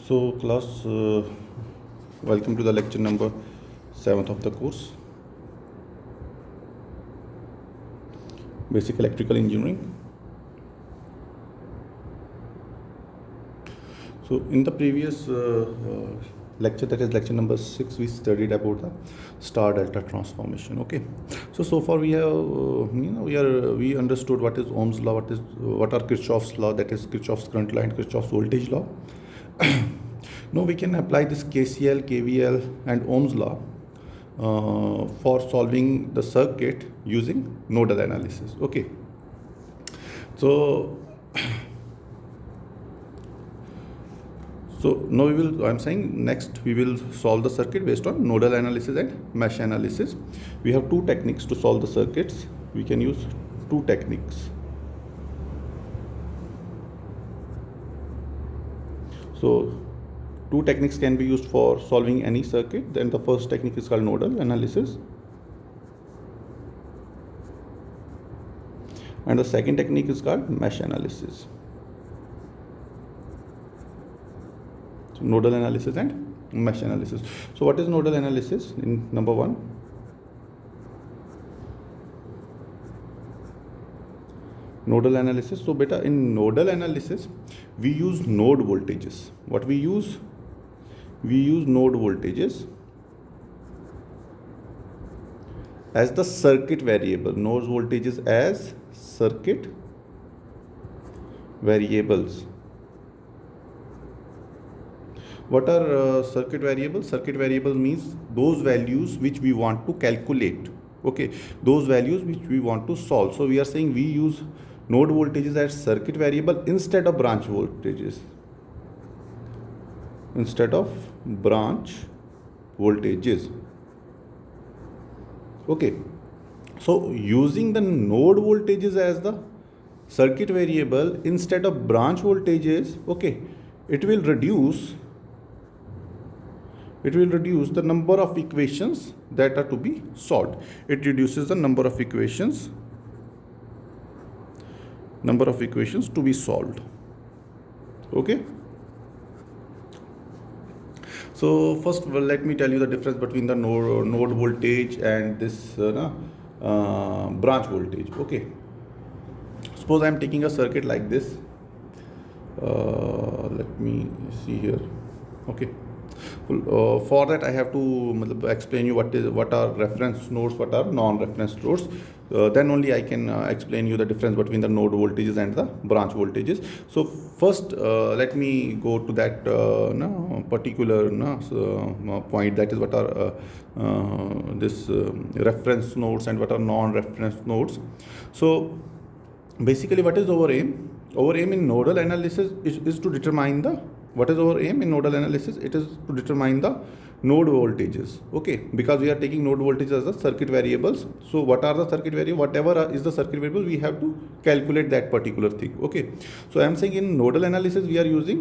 So class, welcome to the lecture number 7th of the course, Basic Electrical Engineering. So in the previous lecture, that is lecture number 6, we studied about the star delta transformation. Okay, so far we have we understood what is Ohm's law, what are Kirchhoff's law, that is Kirchhoff's current law and Kirchhoff's voltage law. Now we can apply this KCL, KVL and Ohm's law for solving the circuit using nodal analysis. Okay, so now next we will solve the circuit based on nodal analysis and mesh analysis. We have two techniques to solve the circuits. We can use two techniques. So two techniques can be used for solving any circuit. Then the first technique is called nodal analysis, and the second technique is called mesh analysis. So nodal analysis and mesh analysis. So what is nodal analysis? In number one, nodal analysis. So beta, in nodal analysis we use node voltages. What we use? We use node voltages as the circuit variable. Node voltages as circuit variables. What are circuit variables? Circuit variables means those values which we want to calculate. Okay, those values which we want to solve. So we are saying we use node voltages as circuit variable instead of branch voltages. Instead of branch voltages. Okay, so using the node voltages as the circuit variable instead of branch voltages, okay, it will reduce the number of equations that are to be solved. It reduces the number of equations to be solved. Okay, so first let me tell you the difference between the node voltage and this branch voltage. Okay, suppose I am taking a circuit like this. Let me see here. Okay, for that I have to explain you what are reference nodes, what are non-reference nodes. Then only I can explain you the difference between the node voltages and the branch voltages. So first let me go to that particular point, that is what are this reference nodes and what are non-reference nodes. So basically, what is our aim? Our aim in nodal analysis is to determine the What is our aim in nodal analysis? It is to determine the node voltages. Okay, because we are taking node voltages as the circuit variables. So what are the circuit variables? Whatever is the circuit variable, we have to calculate that particular thing. Okay, so I am saying in nodal analysis we are using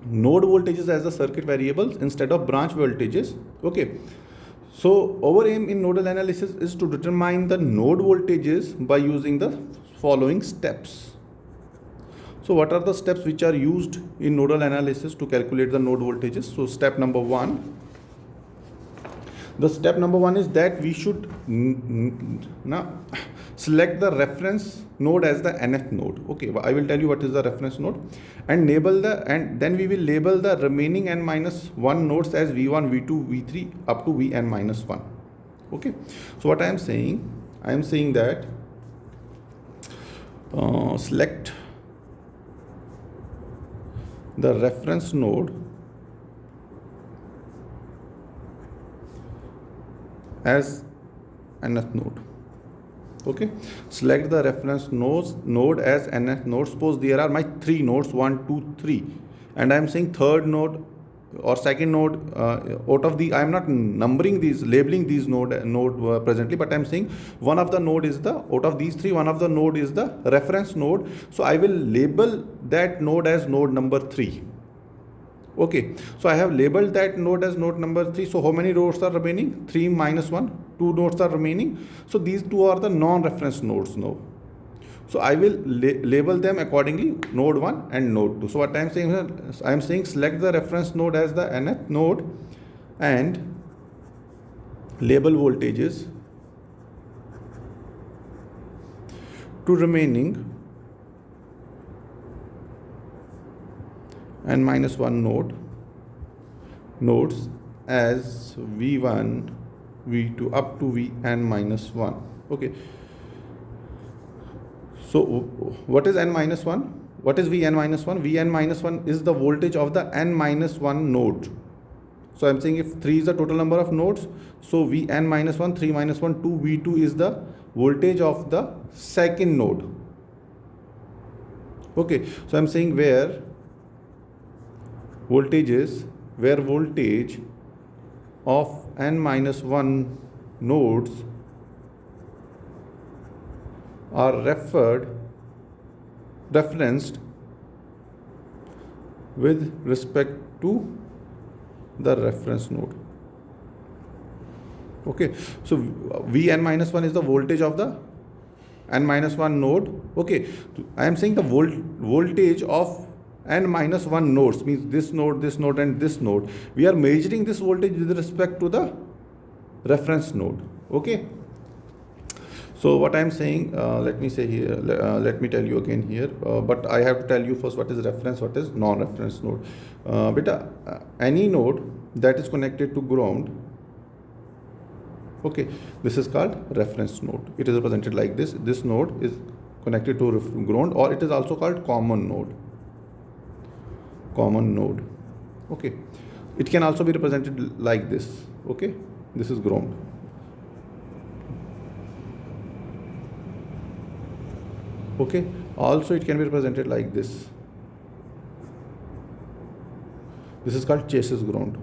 node voltages as the circuit variables instead of branch voltages. Okay, so our aim in nodal analysis is to determine the node voltages by using the following steps. So what are the steps which are used in nodal analysis to calculate the node voltages? So step number one. The step number one is that we should select the reference node as the nth node. Okay, I will tell you what is the reference node, and then we will label the remaining n minus 1 nodes as v1, v2, v3 up to vn minus 1. Okay, so what I am saying that select the reference node as nth node. Okay, select the reference node as nth node. Suppose there are my 3 nodes, 1, 2, 3, and I am saying third node or second node out of the, I am not numbering these, labeling these node presently, but I am saying one of the node is the, out of these 3, one of the node is the reference node. So I will label that node as node number 3. Okay, so I have labeled that node as node number 3. So how many nodes are remaining? 3 minus 1, 2 nodes are remaining. So these two are the non-reference nodes now. So I will label them accordingly, node 1 and node 2. So what I am saying here, I am saying select the reference node as the nth node and label voltages to remaining n minus 1 nodes as V1, V2 up to Vn minus 1. Okay. So what is n minus 1? What is Vn minus 1? Vn minus 1 is the voltage of the n minus 1 node. So I'm saying if 3 is the total number of nodes, so Vn minus 1, 3 minus 1, 2, V2 is the voltage of the second node. Okay, so I'm saying where voltage of n minus 1 nodes are referenced with respect to the reference node. Okay, so Vn minus 1 is the voltage of the n minus 1 node. Okay, I am saying the voltage of n minus 1 nodes, means this node and this node. We are measuring this voltage with respect to the reference node. Okay, so what I am saying, let me say here, let me tell you again here, but I have to tell you first what is reference, what is non-reference node. Any node that is connected to ground, okay, this is called reference node. It is represented like this. This node is connected to ground, or it is also called common node. Okay, it can also be represented like this. Okay, this is ground. Okay, also it can be represented like this. This is called chassis ground.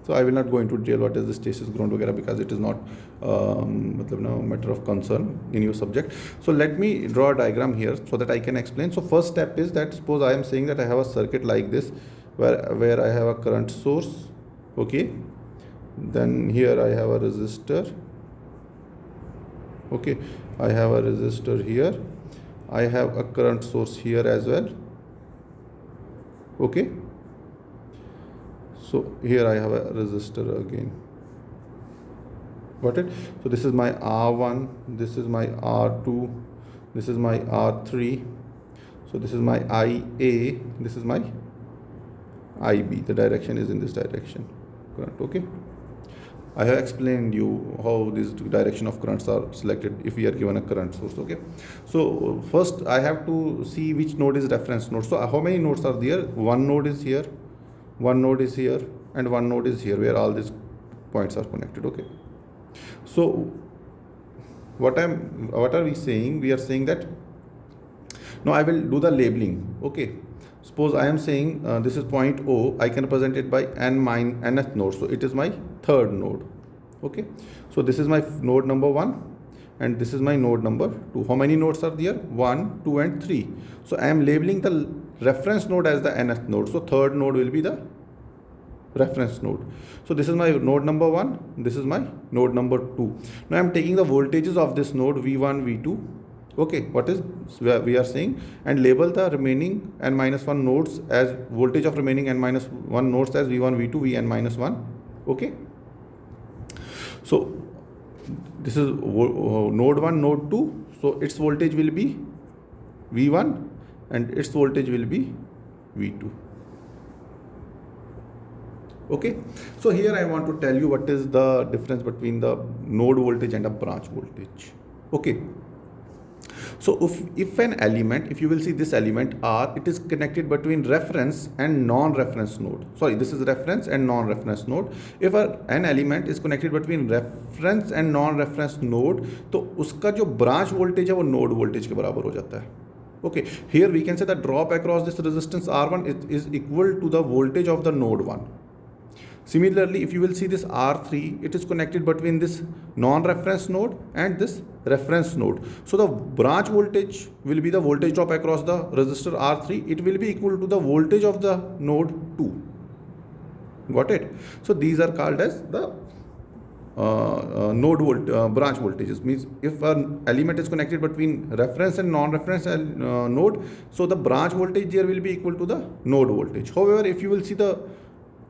So I will not go into detail what is this chassis ground वगैरह, because it is not matter of concern in your subject. So let me draw a diagram here so that I can explain. So first step is that suppose I am saying that I have a circuit like this where I have a current source. Okay, then here I have a resistor. Okay, I have a resistor here. I have a current source here as well. Okay, so here I have a resistor again. Got it? So this is my R1, this is my R2, this is my R3. So this is my IA, this is my IB. The direction is in this direction. Current. Okay, I have explained you how this direction of currents are selected if we are given a current source. Okay, so first I have to see which node is reference node. So how many nodes are there? One node is here, one node is here, and one node is here, where all these points are connected. Okay, so what are we saying? We are saying that now I will do the labeling. Okay, suppose I am saying this is point O. I can represent it by nth node. So it is my third node. Okay, so this is my node number 1 and this is my node number 2. How many nodes are there? 1, 2 and 3. So I am labeling the reference node as the nth node. So third node will be the reference node. So this is my node number 1, this is my node number 2. Now I am taking the voltages of this node V1, V2. Okay, what is we are saying, and label the remaining n minus 1 nodes as voltage of remaining n minus 1 nodes as V1, V2, Vn minus 1. Okay, so this is node 1, node 2. So its voltage will be V1 and its voltage will be V2. Okay, so here I want to tell you what is the difference between the node voltage and a branch voltage. Okay, so if an element, if you will see this element R, it is connected between reference and non-reference node. Sorry, this is reference and non-reference node. If an element is connected between reference and non-reference node, तो उसका जो branch voltage है वो node voltage के बराबर हो जाता है. Okay, here we can say the drop across this resistance R1 is equal to the voltage of the node 1. Similarly, if you will see this R3, it is connected between this non-reference node and this reference node. So the branch voltage will be the voltage drop across the resistor R3. It will be equal to the voltage of the node 2. Got it? So these are called as the branch voltages. Means if an element is connected between reference and non-reference node, so the branch voltage there will be equal to the node voltage. However, if you will see the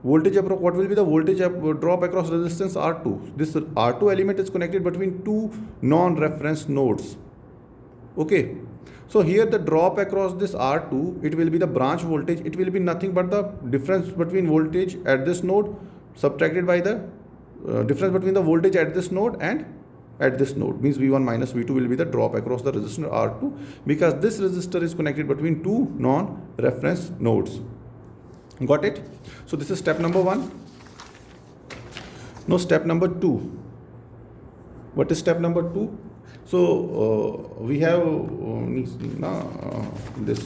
voltage what will be the voltage drop across resistance R2? This R2 element is connected between two non-reference nodes. Okay, so here the drop across this R2, it will be the branch voltage. It will be nothing but the difference between voltage at this node subtracted by the difference between the voltage at this node and at this node. Means V1 minus V2 will be the drop across the resistor R2, because this resistor is connected between two non-reference nodes. Got it? So this is step number 1. Now step number 2. What is step number 2? So we have this.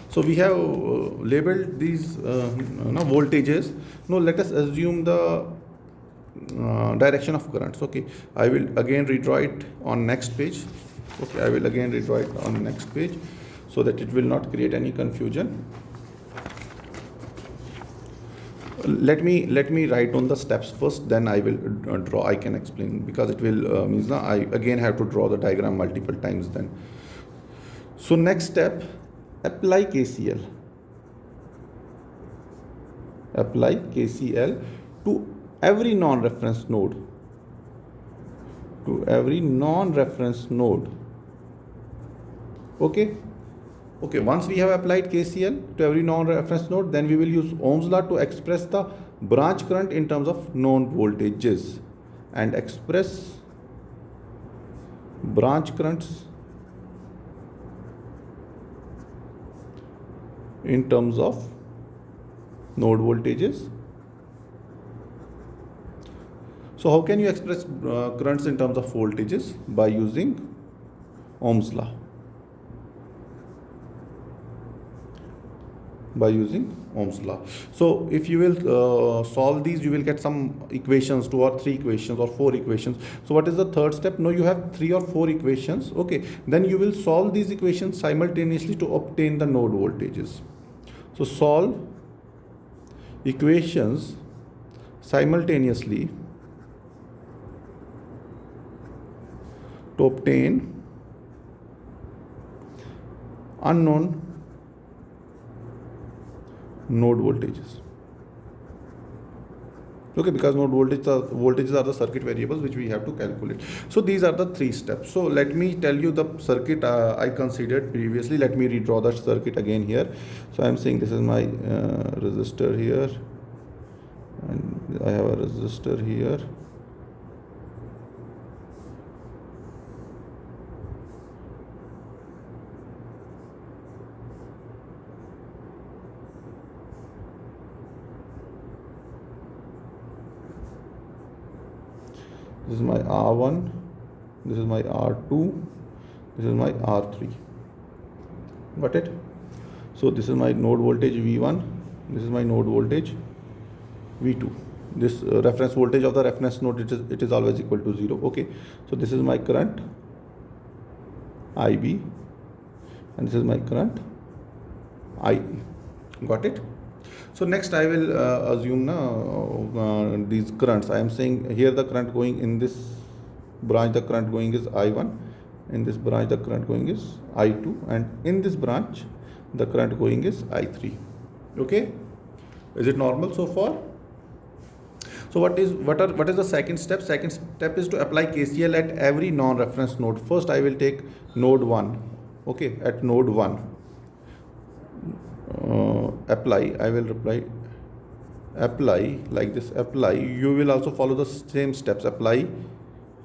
So we have labeled these voltages. Now let us assume the direction of currents. Okay, I will again redraw it on next page. Okay, I will again redraw it on next page so that it will not create any confusion. Let me write on the steps first, then I will draw. I can explain, because it will means I again have to draw the diagram multiple times then. So next step, apply KCL. Apply KCL to every non-reference node. To every non-reference node. Okay. Okay, once we have applied KCL to every non-reference node, then we will use Ohm's law to express the branch current in terms of known voltages, and express branch currents in terms of node voltages. So how can you express currents in terms of voltages? By using Ohm's law. By using Ohm's law. So if you will solve these, you will get some equations, 2 or 3 equations or 4 equations. So what is the third step? Now you have 3 or 4 equations. Okay, then you will solve these equations simultaneously to obtain the node voltages. So solve equations simultaneously to obtain unknown node voltages. Okay, because node voltages are the circuit variables which we have to calculate. So these are the 3 steps. So let me tell you the circuit I considered previously. Let me redraw the circuit again here. So I am saying this is my resistor here, and I have a resistor here. This is my R1, this is my R2, this is my R3. Got it? So this is my node voltage V1, this is my node voltage V2. This reference voltage of the reference node, it is always equal to 0. Okay, so this is my current IB, and this is my current IE. Got it? So next I will assume these currents. I am saying here the current going in this branch, the current going is I1. In this branch the current going is I2, and in this branch the current going is I3. Okay, is it normal so far? So what is the second step? Second step is to apply KCL at every non-reference node. First I will take node 1. Okay, at node 1 apply. I will apply like this. Apply, you will also follow the same steps. Apply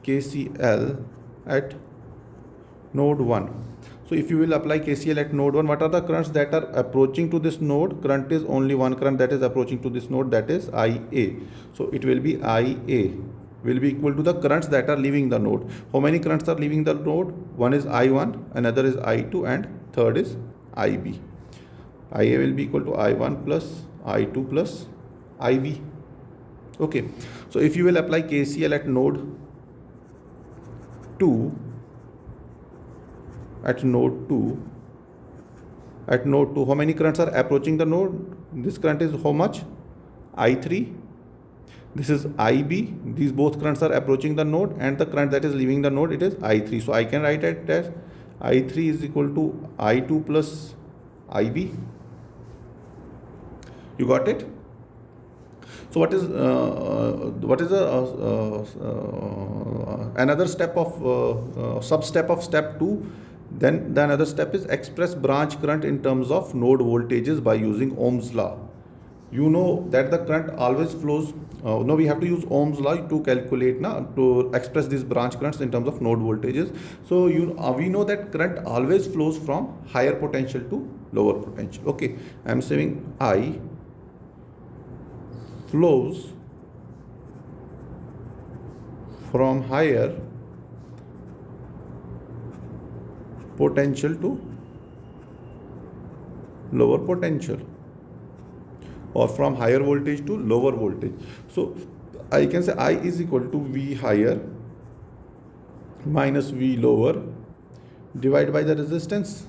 KCL at node 1. So if you will apply KCL at node 1, what are the currents that are approaching to this node? Current is only one current that is approaching to this node, that is IA. So it will be IA will be equal to the currents that are leaving the node. How many currents are leaving the node? One is I1, another is I2, and third is IB. IA will be equal to I1 plus I2 plus IB. Okay, so if you will apply KCL at node 2, at node 2, how many currents are approaching the node? This current is how much? I3. This is IB. These both currents are approaching the node, and the current that is leaving the node, it is I3. So I can write it as I3 is equal to I2 plus IB. You got it? So what is another step of sub-step of step 2? Then the another step is express branch current in terms of node voltages by using Ohm's law. You know that the current always flows. No, we have to use Ohm's law to calculate to express these branch currents in terms of node voltages. So we know that current always flows from higher potential to lower potential. Okay, I am saying I flows from higher potential to lower potential, or from higher voltage to lower voltage. So I can say I is equal to V higher minus V lower divided by the resistance,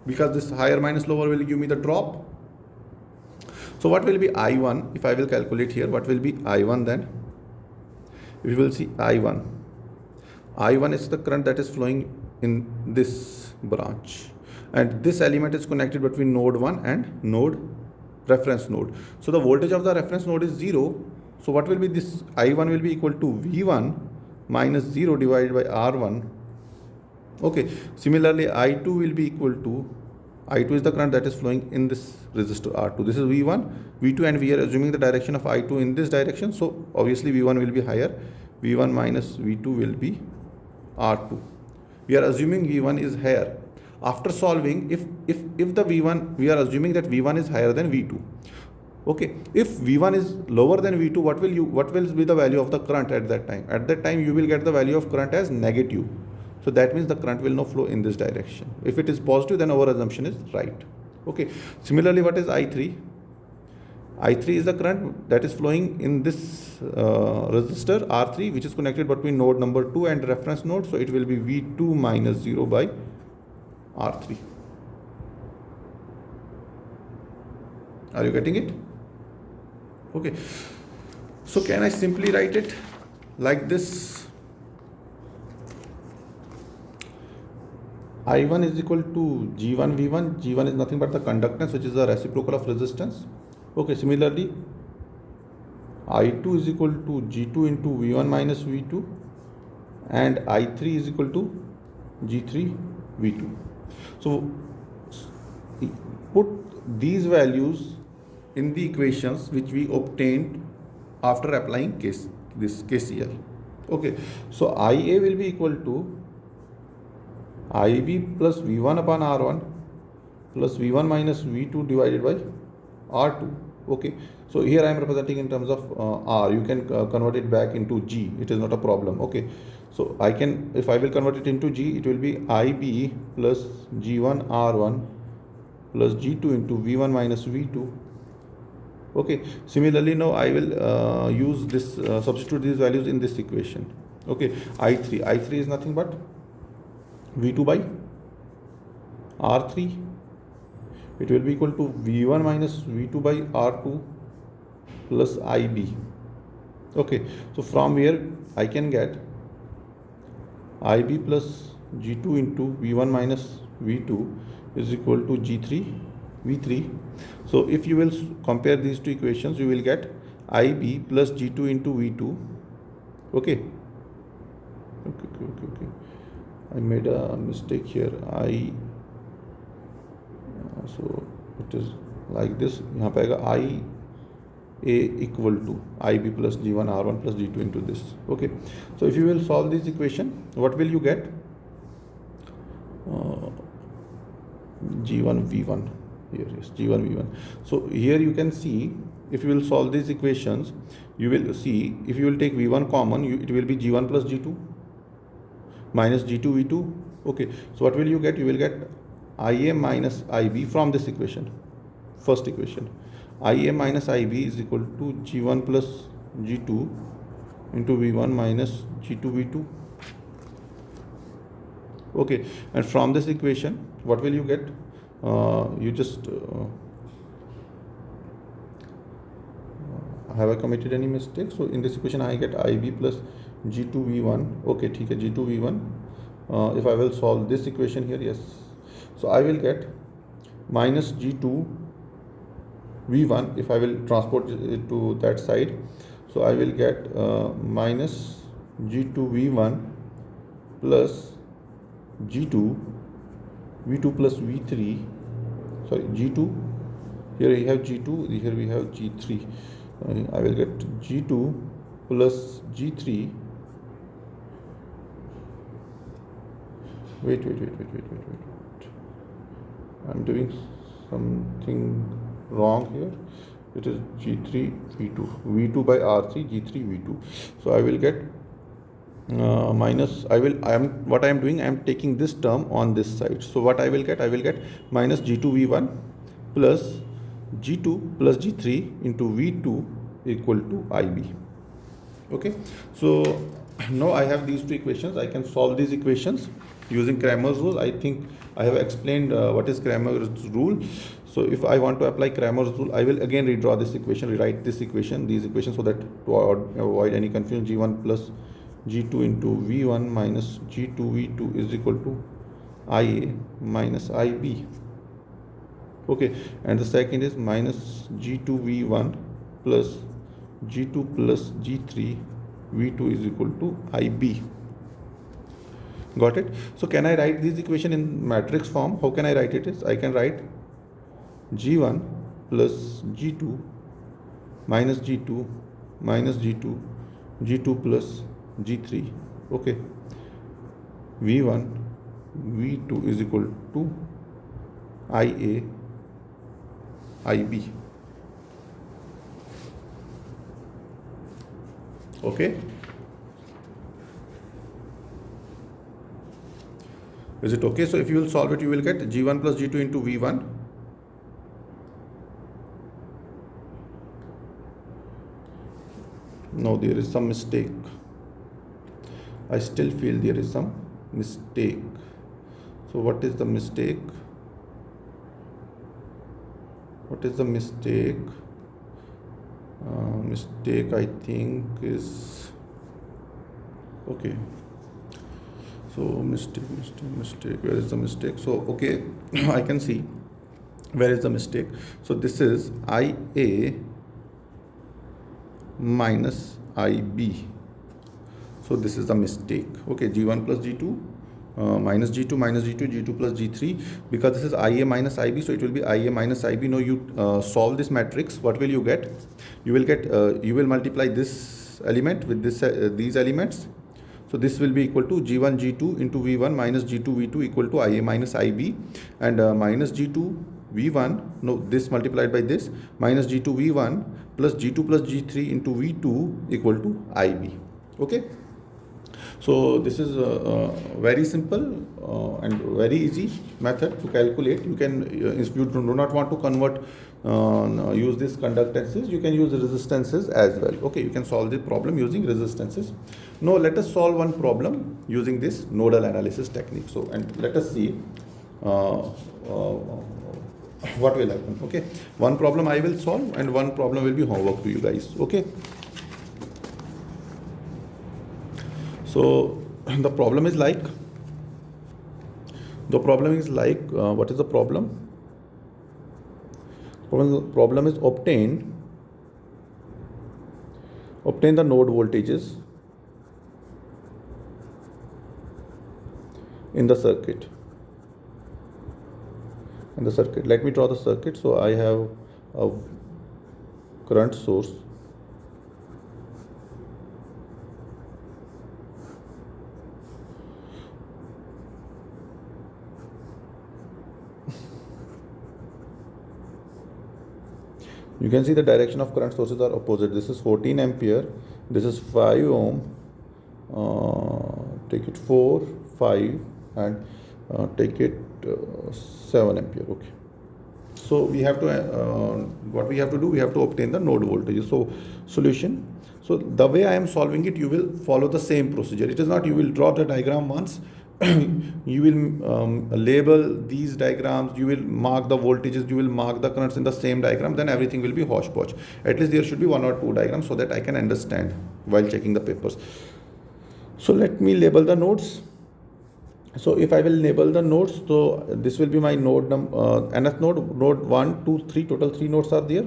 because this higher minus lower will give me the drop. So what will be I1? If I will calculate here, what will be I1 then? We will see I1. I1 is the current that is flowing in this branch, and this element is connected between node 1 and node reference node. So the voltage of the reference node is 0. So what will be this? I1 will be equal to V1 minus 0 divided by R1. Okay. Similarly, I2 will be equal to, I2 is the current that is flowing in this resistor R2. This is V1, V2, and we are assuming the direction of I2 in this direction. So obviously V1 will be higher. V1 minus V2 will be R2. We are assuming V1 is higher. After solving, if the V1, we are assuming that V1 is higher than V2. Okay. If V1 is lower than V2, what will be the value of the current at that time? At that time, you will get the value of current as negative. So that means the current will not flow in this direction. If it is positive, then our assumption is right. Okay. Similarly, what is I3? I3 is the current that is flowing in this resistor R3, which is connected between node number 2 and reference node. So it will be V2 minus 0 by R3. Are you getting it? Okay. So can I simply write it like this? I1 is equal to G1 V1. G1 is nothing but the conductance, which is the reciprocal of resistance. Okay. Similarly, I2 is equal to G2 into V1 minus V2, and I3 is equal to G3 V2. So put these values in the equations which we obtained after applying this KCL. Okay. So IA will be equal to IB plus V1 upon R1 plus V1 minus V2 divided by R2. Okay. So here I am representing in terms of R. You can convert it back into G. It is not a problem. Okay. So I can, if I will convert it into G, it will be IB plus G1 R1 plus G2 into V1 minus V2. Okay. Similarly, now I will use this, substitute these values in this equation. Okay. I3 is nothing but V2 by R3. It will be equal to V1 minus V2 by R2 plus IB. Okay. So from here I can get IB plus G2 into V1 minus V2 is equal to G3 V3. So if you will compare these two equations, you will get IB plus G2 into V2. Okay. Okay. I made a mistake here. So it is like this. यहाँ पे आएगा I A equal to IB plus G1 R1 plus G2 into this. Okay. So if you will solve this equation, what will you get? G1 V1. Here is G1 V1. So here you can see, if you will solve these equations, you will see, if you will take V1 common, it will be G1 plus G2 minus G2 V2. Okay. So what will you get? You will get IA minus IB from this equation, first equation. IA minus IB is equal to G1 plus G2 into V1 minus G2 V2. Okay. And from this equation, what will you get? You just have I committed any mistake? So in this equation I get IB plus G2V1. Okay, ठीक है, G2V1. If I will solve this equation here, yes. So I will get minus G2V1 if I will transport it to that side. So I will get minus G2V1 plus G2 V2 plus V3. Sorry, G2. Here we have G2. Here we have G3. I will get G2 plus G3. Wait. I'm doing something wrong here. It is G3 V2. V2 by R3, G3 V2. So I will get minus. What I am doing, I am taking this term on this side. So what I will get minus G2 V1 plus G2 plus G3 into V2 equal to IB. Okay, so now I have these two equations. I can solve these equations using Cramer's rule. I think I have explained what is Cramer's rule. So if I want to apply Cramer's rule, I will again redraw this equation, rewrite this equation, these equations, so that to avoid any confusion, G1 plus G2 into V1 minus G2 V2 is equal to IA minus IB. Okay, and the second is minus G2 V1 plus G2 plus G3 V2 is equal to IB. Got it? So can I write this equation in matrix form? How can I write it? I can write G1 plus G2 minus G2 minus G2 G2 plus G3. Okay, V1 V2 is equal to IA IB. Okay, is it okay? So if you will solve it, you will get G1 plus G2 into V1 . No, there is some mistake. I still feel there is some mistake. So what is the mistake? What is the mistake? Mistake I think is okay. So mistake. Where is the mistake? So okay, I can see where is the mistake. So this is IA minus IB. So this is the mistake. Okay, G1 plus G2 minus G2 minus G2 G2 plus G3, because this is IA minus IB, so it will be IA minus IB. Now you solve this matrix. What will you get? You will get you will multiply this element with this these elements. So this will be equal to G1 G2 into V1 minus G2 V2 equal to IA minus IB, and minus G2 V1, no, this multiplied by this, minus G2 V1 plus G2 plus G3 into V2 equal to IB. Okay, so this is very simple and very easy method to calculate. You can, if you do not want to convert, use this conductances, you can use resistances as well. Okay, you can solve the problem using resistances. Now let us solve one problem using this nodal analysis technique. So, and let us see what will happen. Okay, one problem I will solve and one problem will be homework to you guys. Okay, so the problem is like what is the problem? Problem is obtain the node voltages in the circuit. Let me draw the circuit. So I have a current source, you can see the direction of current sources are opposite. This is 14 ampere, this is 5 ohm, take it 4, 5 and take it 7 ampere. Okay, so we have to what we have to do, we have to obtain the node voltage. So solution, so the way I am solving it, you will follow the same procedure. It is not you will draw the diagram once, you will label these diagrams, you will mark the voltages, you will mark the currents in the same diagram, then everything will be hodgepodge. At least there should be one or two diagrams so that I can understand while checking the papers. So let me label the nodes. So if I will label the nodes, so this will be my node nth node, node 1, 2, 3, total 3 nodes are there.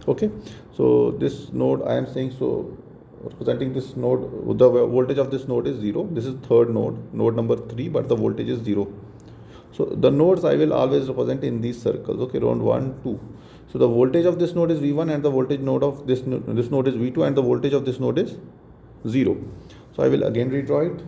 Okay, so this node I am saying, so representing this node, the voltage of this node is 0. This is third node, node number 3, but the voltage is 0. So the nodes I will always represent in these circles. Okay, round 1, 2. So the voltage of this node is V1 and the voltage node of this node is V2 and the voltage of this node is 0. So I will again redraw it.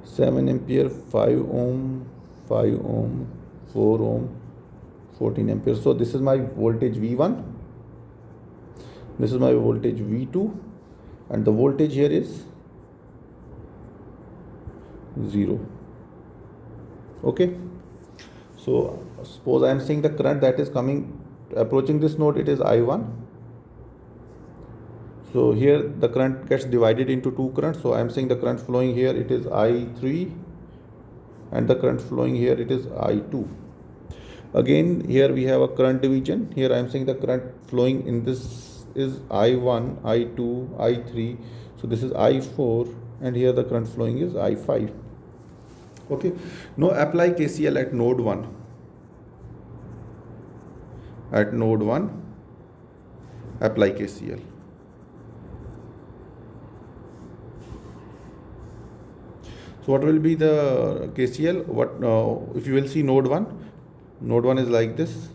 Seven ampere, 5 ohm, 5 ohm, 4 ohm, 14 ampere. So this is my voltage V1. This is my voltage V2, and the voltage here is 0. Okay. So suppose I am saying the current that is approaching this node, it is I1. So here the current gets divided into two currents. So I am saying the current flowing here, it is I3, and the current flowing here, it is I2. Again, here we have a current division. Here I am saying the current flowing in this is I1, I2, I3. So this is I4, and here the current flowing is I5. Okay. Now apply KCL at node 1. At node 1, apply KCL. So what will be the KCL? What if you will see node 1? Node 1 is like this.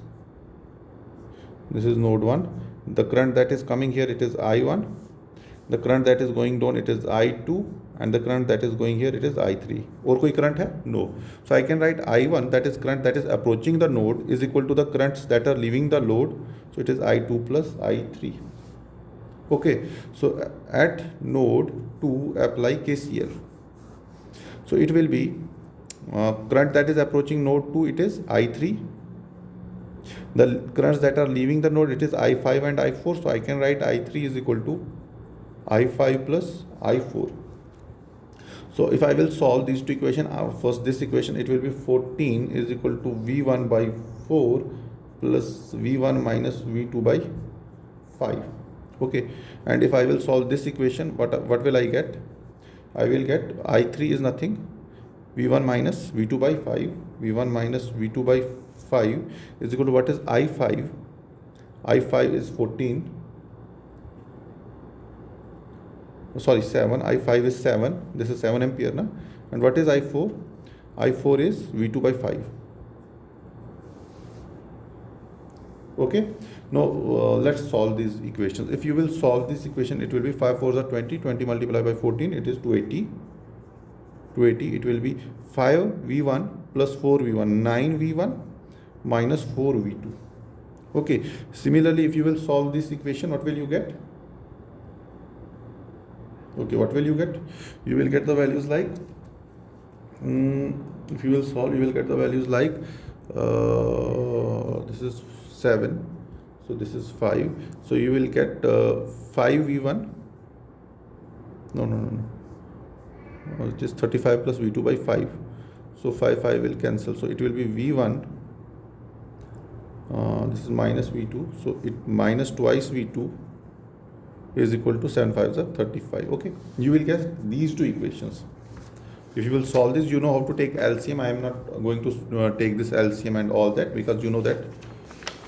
This is node 1. The current that is coming here, it is I1. The current that is going down, it is I2. And the current that is going here, it is I3. Or koi current hai? No. So I can write I1, that is current that is approaching the node, is equal to the currents that are leaving the load. So it is I2 plus I3. Okay. So at node 2, apply KCL. So it will be current that is approaching node 2, it is I3. The currents that are leaving the node, it is I5 and I4. So I can write I3 is equal to I5 plus I4. So if I will solve these two equations, first this equation, it will be 14 is equal to V1 by 4 plus V1 minus V2 by 5. Okay. And if I will solve this equation, what will I get? I will get I3 is nothing, V1 minus V2 by 5. V1 minus V2 by 5 is equal to what is I5? I5 is 14. Sorry, 7. I5 is 7. This is 7 ampere. Na? And what is I4? I4 is V2 by 5. Okay. Now let's solve these equations. If you will solve this equation, it will be 5 4s are 20. 20 multiplied by 14, it is 280. 280. It will be 5 V1 plus 4 V1. 9 V1 minus 4 V2. Okay. Similarly, if you will solve this equation, what will you get? Okay, what will you get? You will get the values like, if you will solve, you will get the values like, this is 7, so this is 5. So you will get 5 V1, no, it is 35 plus V2 by 5. So 5 will cancel. So it will be V1, this is minus V2. So it minus twice V2 is equal to 7 5s are 35. Okay, you will get these two equations. If you will solve this, you know how to take LCM. I am not going to take this LCM and all that, because you know that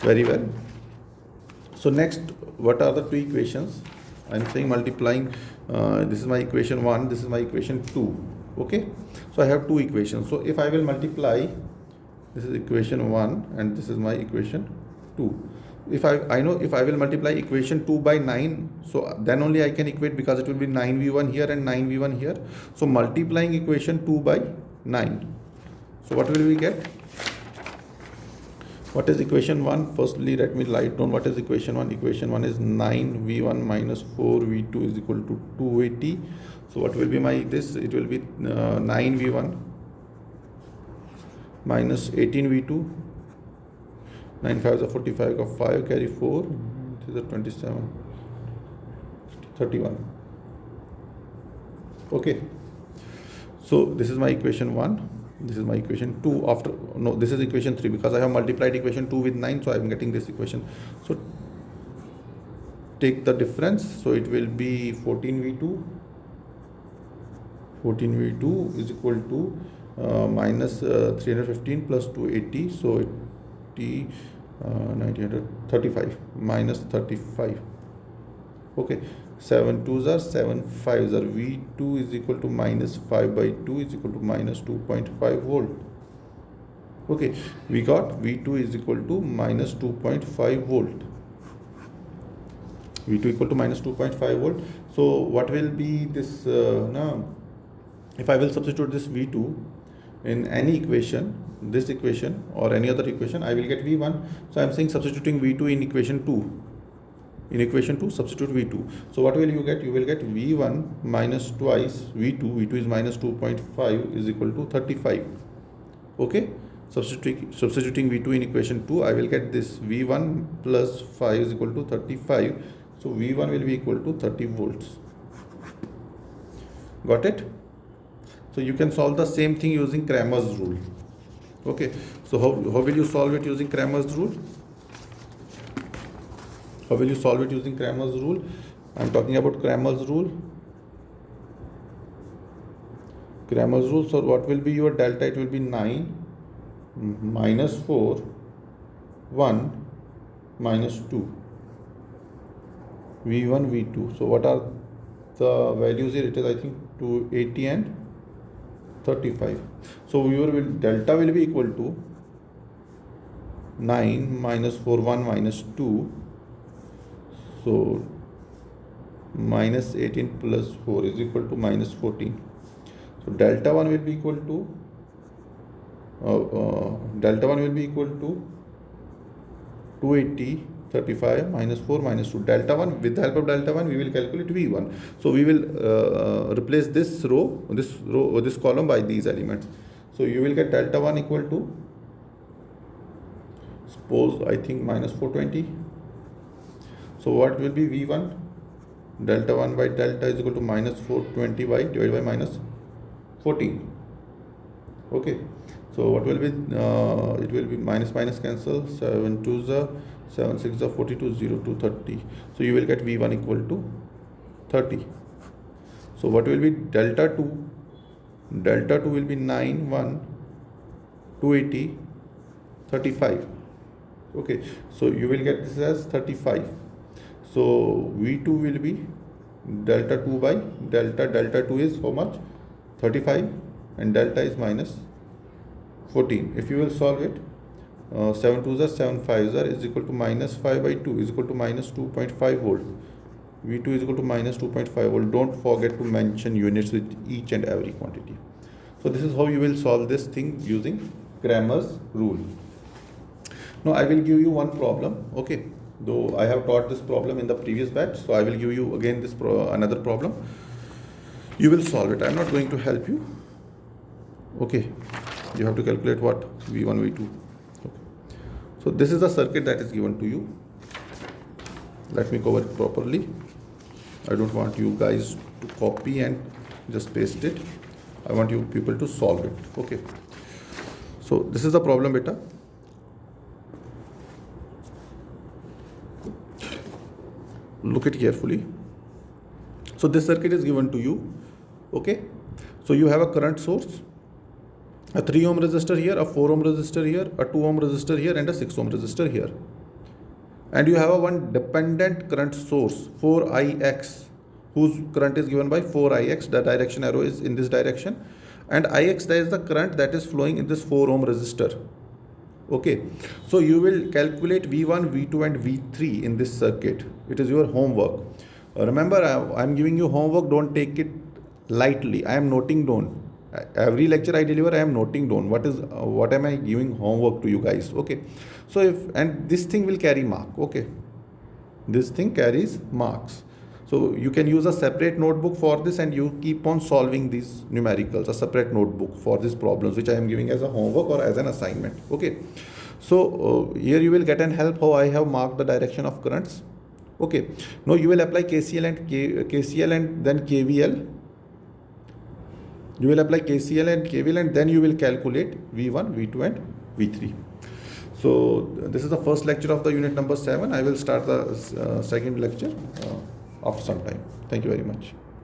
very well. So next, what are the two equations? I am saying multiplying, this is my equation 1, this is my equation 2. Okay, so I have two equations. So if I will multiply, this is equation 1 and this is my equation 2. If I know if I will multiply equation 2 by 9, so then only I can equate, because it will be 9V1 here and 9V1 here. So multiplying equation 2 by 9. So what will we get? What is equation 1? Firstly, let me write down what is equation 1. Equation 1 is 9v1 minus 4v2 is equal to 280. So what will be my this? It will be 9v1 minus 18v2. 9 5 is a 45, got 5, carry 4. This is a 27, 31. Okay. So this is my equation 1. This is my equation 2 after, no, this is equation 3 because I have multiplied equation 2 with 9, so I am getting this equation. So take the difference, so it will be 14v2 is equal to minus 315 plus 280, so it 1935 minus 35. Okay, 7 2s are 7 5s are, V2 is equal to minus 5 by 2 is equal to minus 2.5 volt. Okay, we got V2 is equal to minus 2.5 volt. V2 equal to minus 2.5 volt. So what will be this now? If I will substitute this V2 in any equation, this equation or any other equation, I will get V1. So I am saying substituting V2 in equation 2. In equation 2, substitute V2. So what will you get? You will get V1 minus twice V2. V2 is minus 2.5 is equal to 35. Okay. Substituting V2 in equation 2, I will get this V1 plus 5 is equal to 35. So V1 will be equal to 30 volts. Got it? So you can solve the same thing using Cramer's rule. Okay. So how will you solve it using Cramer's rule? How will you solve it using Cramer's rule? I am talking about Cramer's rule. Cramer's rule. So what will be your delta? It will be 9 minus 4, 1 minus 2. V1, V2. So what are the values here? It is, I think, 280 and 35. So your delta will be equal to 9 minus 4, 1 minus 2. So minus 18 plus 4 is equal to minus 14. So delta 1 will be equal to 280, 35 minus 4 minus 2. Delta 1, with the help of delta 1 we will calculate V1. So we will replace this column by these elements. So you will get delta 1 equal to, suppose I think minus 420. So what will be V1? Delta 1 by delta is equal to minus 420 by divided by minus 14. Okay. So what will be? It will be minus cancel. 7 2s are 7 6 are 42, 0 to 30. So you will get V1 equal to 30. So what will be delta 2? Delta 2 will be 9 1 280 35. Okay. So you will get this as 35. So V2 will be delta 2 by delta 2 is how much? 35 and delta is minus 14. If you will solve it, 7 2s are 7 5s are is equal to minus 5 by 2 is equal to minus 2.5 volt. V2 is equal to minus 2.5 volt. Don't forget to mention units with each and every quantity. So this is how you will solve this thing using Cramer's rule. Now I will give you one problem. Okay. Though I have taught this problem in the previous batch, so I will give you again this another problem. You will solve it. I am not going to help you. Okay, you have to calculate what? V1, V2. Okay. So this is the circuit that is given to you. Let me cover it properly. I don't want you guys to copy and just paste it. I want you people to solve it. Okay. So this is the problem, beta. Look it carefully. So this circuit is given to you. Okay. So you have a current source, a 3 ohm resistor here, a 4 ohm resistor here, a 2 ohm resistor here, and a 6 ohm resistor here. And you have a one dependent current source, 4ix, whose current is given by 4ix. The direction arrow is in this direction. And ix, that is the current that is flowing in this 4 ohm resistor. Okay, so you will calculate V1, V2 and V3 in this circuit. It is your homework. Remember, I am giving you homework. Don't take it lightly. I am noting down Every lecture I deliver, I am noting down what am I giving homework to you guys. Okay, so and this thing will carry mark. Okay, this thing carries marks. So you can use a separate notebook for this, and you keep on solving these numericals, a separate notebook for these problems which I am giving as a homework or as an assignment. Okay, so here you will get an help how I have marked the direction of currents. Okay, now you will apply KCL and then KVL. You will apply KCL and KVL, and then you will calculate V1, V2 and V3. So this is the first lecture of the unit number 7. I will start the second lecture after some time. Thank you very much.